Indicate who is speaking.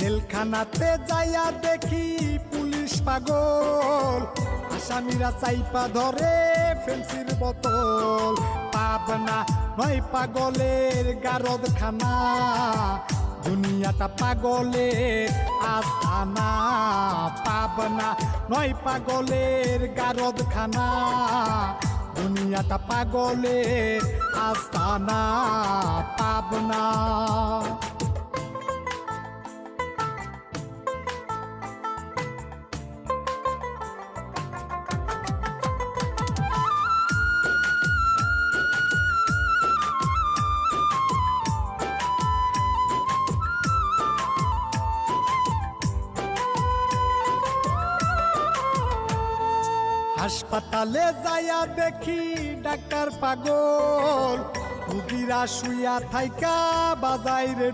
Speaker 1: জেলখানাতে যাইয়া দেখি পুলিশ পাগল, আসামিরা চাইপা ধরে ফেন্সির বোতল। পাবনা নয় পাগলের গারদখানা, দুনিয়াটা পাগলের আস্তানা। পাবনা নয় পাগলের গারদখানা, দুনিয়াটা পাগলের আস্তানা। পাবনা হাসপাতালে যাইয়া দেখি ডাক্তার পাগল, রুগীরা শুইয়া থাইকা বাজাই রে